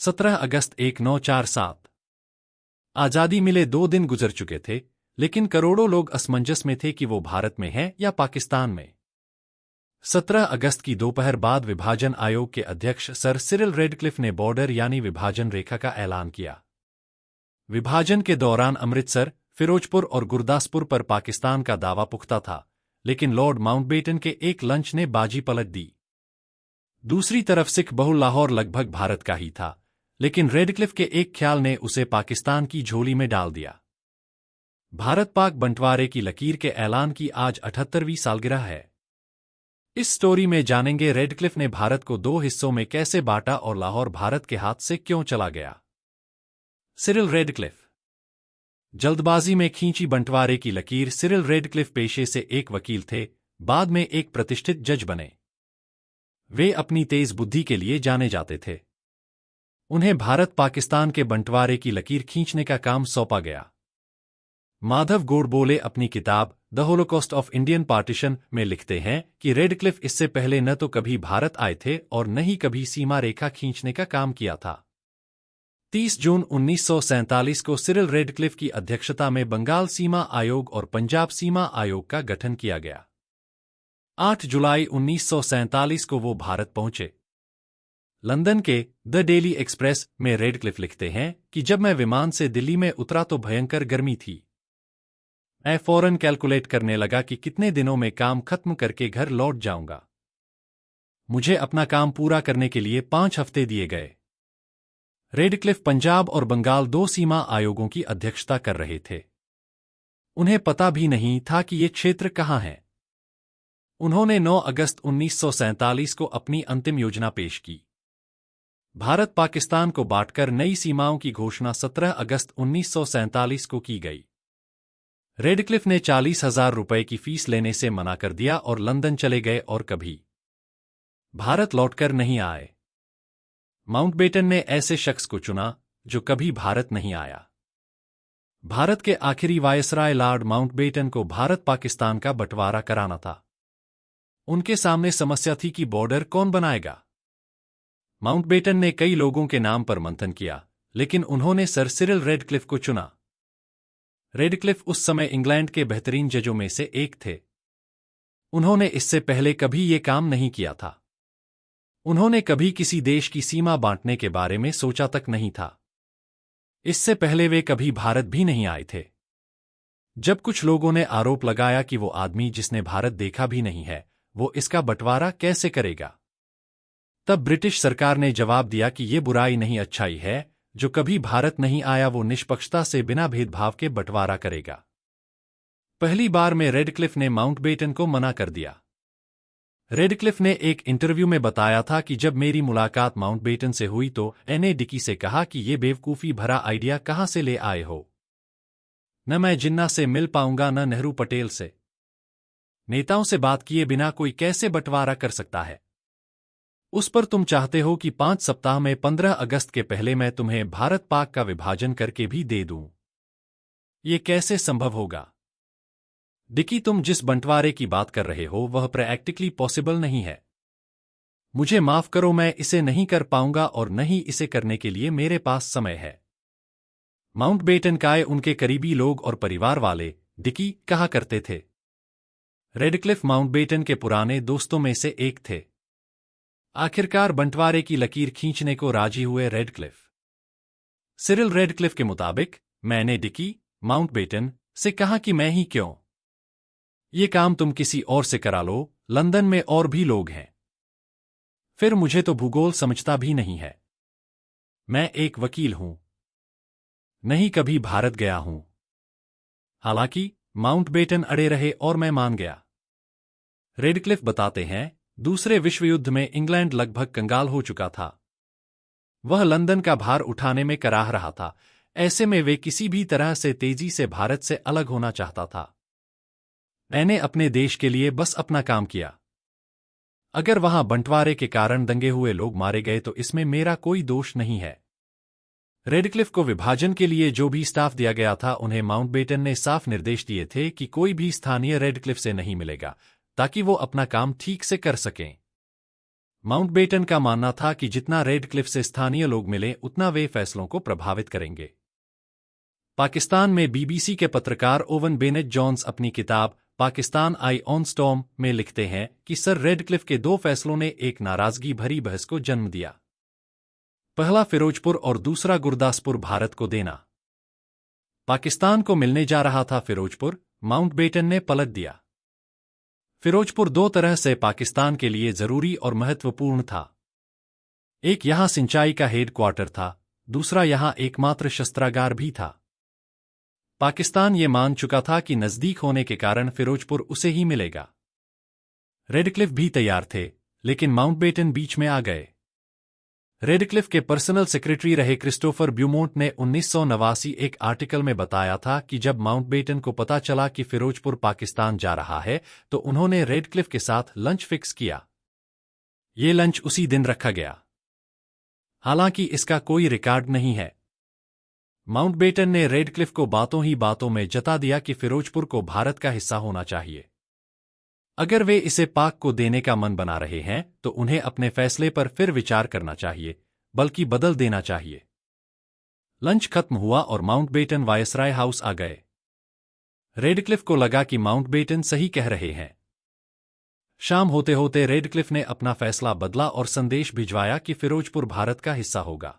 17 अगस्त 1947। आज़ादी मिले 2 दिन गुजर चुके थे, लेकिन करोड़ों लोग असमंजस में थे कि वो भारत में हैं या पाकिस्तान में। 17 अगस्त की दोपहर बाद विभाजन आयोग के अध्यक्ष सर सिरिल रेडक्लिफ ने बॉर्डर यानी विभाजन रेखा का ऐलान किया। विभाजन के दौरान अमृतसर, फिरोजपुर और गुरदासपुर पर पाकिस्तान का दावा पुख्ता था, लेकिन लॉर्ड माउंटबेटन के एक लंच ने बाजी पलट दी। दूसरी तरफ सिख बहुल लाहौर लगभग भारत का ही था, लेकिन रेडक्लिफ के एक ख्याल ने उसे पाकिस्तान की झोली में डाल दिया। भारत पाक बंटवारे की लकीर के ऐलान की आज 78वीं सालगिरह है। इस स्टोरी में जानेंगे रेडक्लिफ ने भारत को 2 हिस्सों में कैसे बांटा और लाहौर भारत के हाथ से क्यों चला गया। Cyril Radcliffe. जल्दबाजी में खींची बंटवारे की लकीर। सिरिल रेडक्लिफ पेशे से एक वकील थे, बाद में एक प्रतिष्ठित जज बने। वे अपनी तेज बुद्धि के लिए जाने जाते थे। उन्हें भारत पाकिस्तान के बंटवारे की लकीर खींचने का काम सौंपा गया। माधव गोडबोले अपनी किताब the Holocaust of Indian partition में लिखते हैं कि रेडक्लिफ इससे पहले न तो कभी भारत आए थे और न ही कभी सीमा रेखा खींचने का काम किया था। 30 जून 1947 को सिरिल रेडक्लिफ की अध्यक्षता में बंगाल सीमा आयोग और पंजाब सीमा आयोग का गठन किया गया। 8 जुलाई 1947 को वो भारत पहुंचे। लंदन के द डेली एक्सप्रेस में रेडक्लिफ लिखते हैं कि जब मैं विमान से दिल्ली में उतरा तो भयंकर गर्मी थी। मैं फौरन कैलकुलेट करने लगा कि कितने दिनों में काम खत्म करके घर लौट जाऊंगा। मुझे अपना काम पूरा करने के लिए 5 हफ्ते दिए गए। रेडक्लिफ पंजाब और बंगाल 2 सीमा आयोगों की अध्यक्षता कर रहे थे। उन्हें पता भी नहीं था कि ये क्षेत्र कहाँ हैं। उन्होंने 9 अगस्त 1947 को अपनी अंतिम योजना पेश की। भारत पाकिस्तान को बांटकर नई सीमाओं की घोषणा 17 अगस्त 1947 को की गई। रेडक्लिफ ने 40,000 रुपए की फीस लेने से मना कर दिया और लंदन चले गए और कभी भारत लौटकर नहीं आए। माउंटबेटन ने ऐसे शख्स को चुना जो कभी भारत नहीं आया। भारत के आखिरी वायसराय लॉर्ड माउंटबेटन को भारत पाकिस्तान का बंटवारा कराना था। उनके सामने समस्या थी कि बॉर्डर कौन बनाएगा। माउंटबेटन ने कई लोगों के नाम पर मंथन किया, लेकिन उन्होंने सर सिरिल रेडक्लिफ को चुना। रेडक्लिफ उस समय इंग्लैंड के बेहतरीन जजों में से एक थे। उन्होंने इससे पहले कभी ये काम नहीं किया था। उन्होंने कभी किसी देश की सीमा बांटने के बारे में सोचा तक नहीं था। इससे पहले वे कभी भारत भी नहीं आए थे। जब कुछ लोगों ने आरोप लगाया कि वो आदमी जिसने भारत देखा भी नहीं है, वो इसका बंटवारा कैसे करेगा, तब ब्रिटिश सरकार ने जवाब दिया कि ये बुराई नहीं अच्छाई है। जो कभी भारत नहीं आया वो निष्पक्षता से बिना भेदभाव के बंटवारा करेगा। पहली बार में रेडक्लिफ ने माउंटबेटन को मना कर दिया। रेडक्लिफ ने एक इंटरव्यू में बताया था कि जब मेरी मुलाकात माउंटबेटन से हुई तो मैंने डिकी से कहा कि ये बेवकूफ़ी भरा आइडिया कहाँ से ले आए हो। न मैं जिन्ना से मिल पाऊंगा न नेहरू पटेल से। नेताओं से बात किए बिना कोई कैसे बंटवारा कर सकता है। उस पर तुम चाहते हो कि 5 सप्ताह में 15 अगस्त के पहले मैं तुम्हें भारत पाक का विभाजन करके भी दे दूं। ये कैसे संभव होगा? डिकी, तुम जिस बंटवारे की बात कर रहे हो वह प्रैक्टिकली पॉसिबल नहीं है। मुझे माफ करो, मैं इसे नहीं कर पाऊंगा और न ही इसे करने के लिए मेरे पास समय है। माउंटबेटन का उनके करीबी लोग और परिवार वाले डिकी कहा करते थे। रेडक्लिफ माउंटबेटन के पुराने दोस्तों में से एक थे। आखिरकार बंटवारे की लकीर खींचने को राजी हुए रेडक्लिफ। सिरिल रेडक्लिफ के मुताबिक, मैंने डिकी, माउंटबेटन से कहा कि मैं ही क्यों, ये काम तुम किसी और से करा लो, लंदन में और भी लोग हैं। फिर मुझे तो भूगोल समझता भी नहीं है। मैं एक वकील हूं, नहीं कभी भारत गया हूं। हालांकि माउंटबेटन अड़े रहे और मैं मान गया। रेडक्लिफ बताते हैं, दूसरे विश्व युद्ध में इंग्लैंड लगभग कंगाल हो चुका था। वह लंदन का भार उठाने में कराह रहा था। ऐसे में वे किसी भी तरह से तेजी से भारत से अलग होना चाहता था। मैंने अपने देश के लिए बस अपना काम किया। अगर वहां बंटवारे के कारण दंगे हुए लोग मारे गए तो इसमें मेरा कोई दोष नहीं है। रेडक्लिफ को विभाजन के लिए जो भी स्टाफ दिया गया था उन्हें माउंटबेटन ने साफ निर्देश दिए थे कि कोई भी स्थानीय रेडक्लिफ से नहीं मिलेगा, ताकि वो अपना काम ठीक से कर सकें। माउंटबेटन का मानना था कि जितना रेडक्लिफ से स्थानीय लोग मिले उतना वे फैसलों को प्रभावित करेंगे। पाकिस्तान में बीबीसी के पत्रकार ओवन बेनेट जॉन्स अपनी किताब पाकिस्तान आई ऑन स्टॉर्म में लिखते हैं कि सर रेडक्लिफ के दो फैसलों ने एक नाराजगी भरी बहस को जन्म दिया। पहला फिरोजपुर और दूसरा गुरदासपुर भारत को देना। पाकिस्तान को मिलने जा रहा था फिरोजपुर, माउंटबेटन ने पलट दिया। फिरोजपुर दो तरह से पाकिस्तान के लिए जरूरी और महत्वपूर्ण था। एक यहां सिंचाई का हेडक्वार्टर था, दूसरा यहां एकमात्र शस्त्रागार भी था। पाकिस्तान ये मान चुका था कि नजदीक होने के कारण फिरोजपुर उसे ही मिलेगा। रेडक्लिफ भी तैयार थे, लेकिन माउंटबेटन बीच में आ गए। रेडक्लिफ के पर्सनल सेक्रेटरी रहे क्रिस्टोफर ब्यूमोंट ने 1989 एक आर्टिकल में बताया था कि जब माउंटबेटन को पता चला कि फिरोजपुर पाकिस्तान जा रहा है तो उन्होंने रेडक्लिफ के साथ लंच फिक्स किया। ये लंच उसी दिन रखा गया। हालांकि इसका कोई रिकॉर्ड नहीं है। माउंटबेटन ने रेडक्लिफ को बातों ही बातों में जता दिया कि फिरोजपुर को भारत का हिस्सा होना चाहिए। अगर वे इसे पाक को देने का मन बना रहे हैं तो उन्हें अपने फैसले पर फिर विचार करना चाहिए, बल्कि बदल देना चाहिए। लंच खत्म हुआ और माउंटबेटन वायसराय हाउस आ गए। रेडक्लिफ को लगा कि माउंटबेटन सही कह रहे हैं। शाम होते होते रेडक्लिफ ने अपना फैसला बदला और संदेश भिजवाया कि फिरोजपुर भारत का हिस्सा होगा।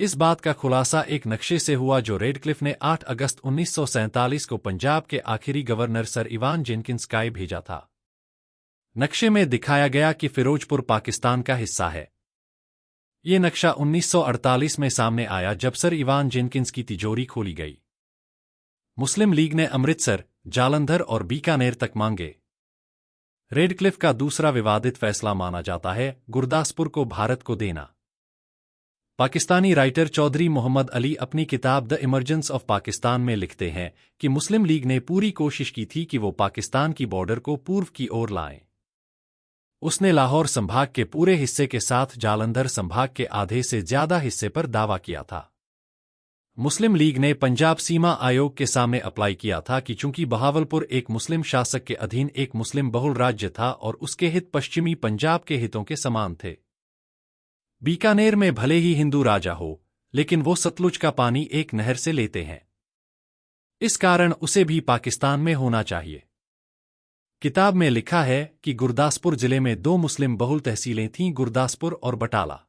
इस बात का खुलासा एक नक्शे से हुआ जो रेडक्लिफ ने 8 अगस्त 1947 को पंजाब के आखिरी गवर्नर सर इवान जेनकिंस को भेजा था। नक्शे में दिखाया गया कि फिरोजपुर पाकिस्तान का हिस्सा है। ये नक्शा 1948 में सामने आया जब सर इवान जेनकिंस की तिजोरी खोली गई। मुस्लिम लीग ने अमृतसर, जालंधर और बीकानेर तक मांगे। रेडक्लिफ का दूसरा विवादित फैसला माना जाता है गुरदासपुर को भारत को देना। पाकिस्तानी राइटर चौधरी मोहम्मद अली अपनी किताब द इमरजेंस ऑफ पाकिस्तान में लिखते हैं कि मुस्लिम लीग ने पूरी कोशिश की थी कि वो पाकिस्तान की बॉर्डर को पूर्व की ओर लाएं। उसने लाहौर संभाग के पूरे हिस्से के साथ जालंधर संभाग के आधे से ज्यादा हिस्से पर दावा किया था। मुस्लिम लीग ने पंजाब सीमा आयोग के सामने अप्लाई किया था कि चूंकि बहावलपुर एक मुस्लिम शासक के अधीन एक मुस्लिम बहुल राज्य था और उसके हित पश्चिमी पंजाब के हितों के समान थे। बीकानेर में भले ही हिंदू राजा हो, लेकिन वो सतलुज का पानी एक नहर से लेते हैं। इस कारण उसे भी पाकिस्तान में होना चाहिए। किताब में लिखा है कि गुरदासपुर जिले में दो मुस्लिम बहुल तहसीलें थीं, गुरदासपुर और बटाला।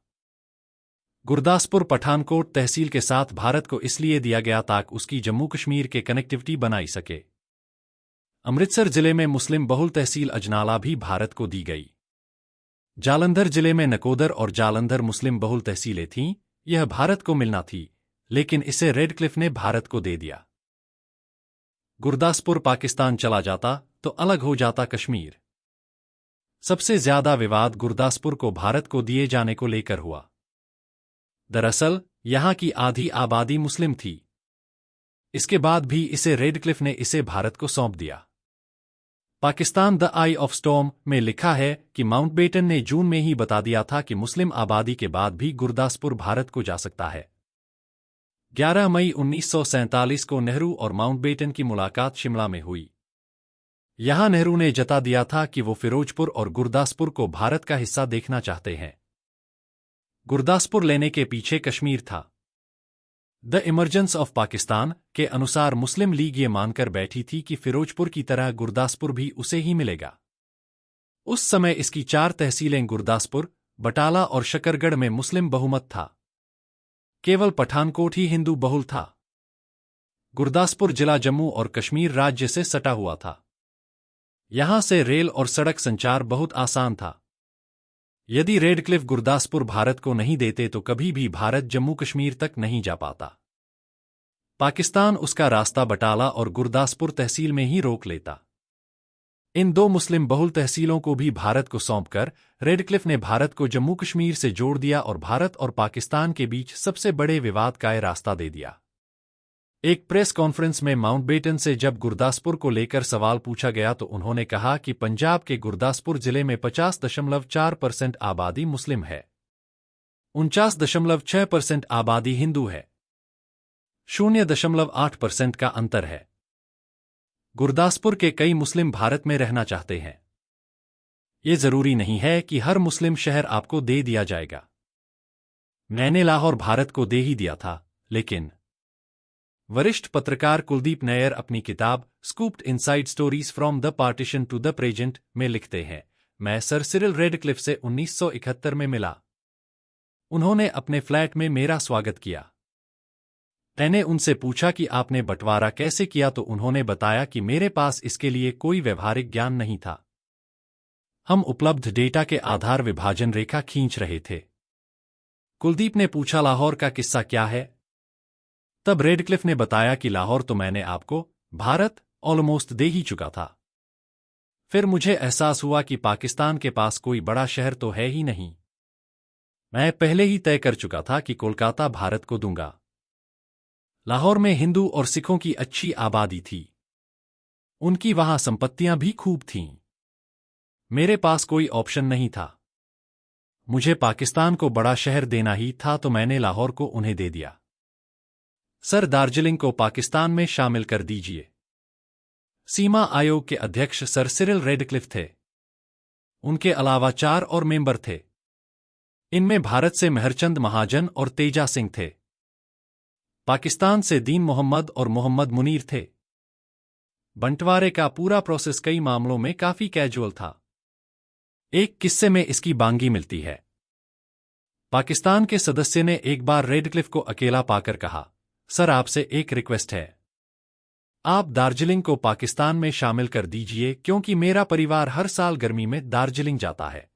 गुरदासपुर पठानकोट तहसील के साथ भारत को इसलिए दिया गया ताकि उसकी जम्मू कश्मीर के कनेक्टिविटी बनाई सके। अमृतसर जिले में मुस्लिम बहुल तहसील अजनाला भी भारत को दी गई। जालंधर जिले में नकोदर और जालंधर मुस्लिम बहुल तहसीलें थीं, यह भारत को मिलना थी, लेकिन इसे रेडक्लिफ ने भारत को दे दिया। गुरदासपुर पाकिस्तान चला जाता तो अलग हो जाता कश्मीर। सबसे ज्यादा विवाद गुरदासपुर को भारत को दिए जाने को लेकर हुआ। दरअसल यहां की आधी आबादी मुस्लिम थी। इसके बाद भी इसे रेडक्लिफ ने इसे भारत को सौंप दिया। Pakistan the I of storm में लिखा है कि माउंटबेटन ने जून में ही बता दिया था कि मुस्लिम आबादी के बाद भी गुरदासपुर भारत को जा सकता है। 11 मई 1947 को नेहरू और माउंटबेटन की मुलाकात शिमला में हुई। यहां नेहरू ने जता दिया था कि वो फिरोजपुर और गुरदासपुर को भारत का हिस्सा देखना चाहते हैं। गुरदासपुर लेने के पीछे कश्मीर था। द इमरजेंस ऑफ पाकिस्तान के अनुसार मुस्लिम लीग ये मानकर बैठी थी कि फिरोजपुर की तरह गुरदासपुर भी उसे ही मिलेगा। उस समय इसकी 4 तहसीलें गुरदासपुर, बटाला और शकरगढ़ में मुस्लिम बहुमत था। केवल पठानकोट ही हिंदू बहुल था। गुरदासपुर जिला जम्मू और कश्मीर राज्य से सटा हुआ था। यहां से रेल और सड़क संचार बहुत आसान था। यदि रेडक्लिफ गुरदासपुर भारत को नहीं देते तो कभी भी भारत जम्मू कश्मीर तक नहीं जा पाता। पाकिस्तान उसका रास्ता बटाला और गुरदासपुर तहसील में ही रोक लेता। इन दो मुस्लिम बहुल तहसीलों को भी भारत को सौंपकर रेडक्लिफ ने भारत को जम्मू कश्मीर से जोड़ दिया और भारत और पाकिस्तान के बीच सबसे बड़े विवाद का रास्ता दे दिया। एक प्रेस कॉन्फ्रेंस में माउंटबेटन से जब गुरदासपुर को लेकर सवाल पूछा गया तो उन्होंने कहा कि पंजाब के गुरदासपुर जिले में 50.4% आबादी मुस्लिम है, 49.6% आबादी हिंदू है, 0.8% का अंतर है। गुरदासपुर के कई मुस्लिम भारत में रहना चाहते हैं। ये जरूरी नहीं है कि हर मुस्लिम शहर आपको दे दिया जाएगा। मैंने लाहौर भारत को दे ही दिया था, लेकिन वरिष्ठ पत्रकार कुलदीप नैयर अपनी किताब scooped inside stories from the partition to the present में लिखते हैं, मैं सर सिरिल रेडक्लिफ से 1971 में मिला। उन्होंने अपने फ्लैट में मेरा स्वागत किया। मैंने उनसे पूछा कि आपने बंटवारा कैसे किया, तो उन्होंने बताया कि मेरे पास इसके लिए कोई व्यवहारिक ज्ञान नहीं था। हम उपलब्ध डेटा के आधार विभाजन रेखा खींच रहे थे। कुलदीप ने पूछा, लाहौर का किस्सा क्या है? तब रेडक्लिफ ने बताया कि लाहौर तो मैंने आपको भारत ऑलमोस्ट दे ही चुका था। फिर मुझे एहसास हुआ कि पाकिस्तान के पास कोई बड़ा शहर तो है ही नहीं। मैं पहले ही तय कर चुका था कि कोलकाता भारत को दूंगा। लाहौर में हिंदू और सिखों की अच्छी आबादी थी। उनकी वहां संपत्तियां भी खूब थीं। मेरे पास कोई ऑप्शन नहीं था। मुझे पाकिस्तान को बड़ा शहर देना ही था, तो मैंने लाहौर को उन्हें दे दिया। सर, दार्जिलिंग को पाकिस्तान में शामिल कर दीजिए। सीमा आयोग के अध्यक्ष सर सिरिल रेडक्लिफ थे। उनके अलावा 4 और मेंबर थे। इनमें भारत से मेहरचंद महाजन और तेजा सिंह थे। पाकिस्तान से दीन मोहम्मद और मोहम्मद मुनीर थे। बंटवारे का पूरा प्रोसेस कई मामलों में काफी कैजुअल था। एक किस्से में इसकी बांगी मिलती है। पाकिस्तान के सदस्य ने एक बार रेडक्लिफ को अकेला पाकर कहा, सर आपसे एक रिक्वेस्ट है, आप दार्जिलिंग को पाकिस्तान में शामिल कर दीजिए, क्योंकि मेरा परिवार हर साल गर्मी में दार्जिलिंग जाता है।